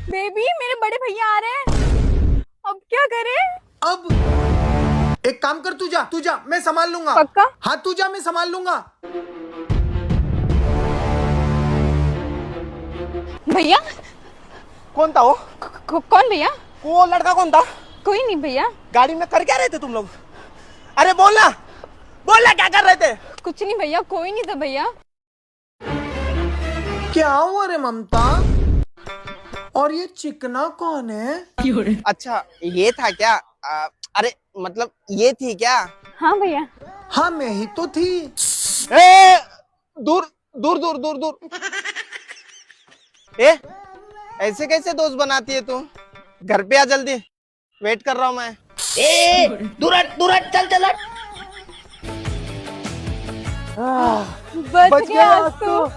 Baby मेरे बड़े भैया आ रहे हैं, अब क्या करें? अब एक काम कर, तू जा, मैं संभाल लूंगा। पक्का? हाँ तू जा, मैं संभाल लूंगा। भैया कौन था वो? कौन भैया? वो लड़का कौन था? कोई नहीं भैया। गाड़ी में कर क्या रहे थे तुम लोग? अरे बोलना क्या कर रहे थे? कुछ नहीं भैया, कोई नहीं था भैया। क्या हुआ रे ममता? और ये चिकना कौन है? अच्छा ये था क्या? अरे मतलब ये थी क्या? हाँ भैया। हाँ मैं ही तो थी। ए, दूर दूर दूर दूर दूर। ए, ऐसे कैसे दोस्त बनाती है तू? घर पे आ जल्दी, वेट कर रहा हूँ मैं। ए दूर हट, चल चल हट। बच गया आज तो।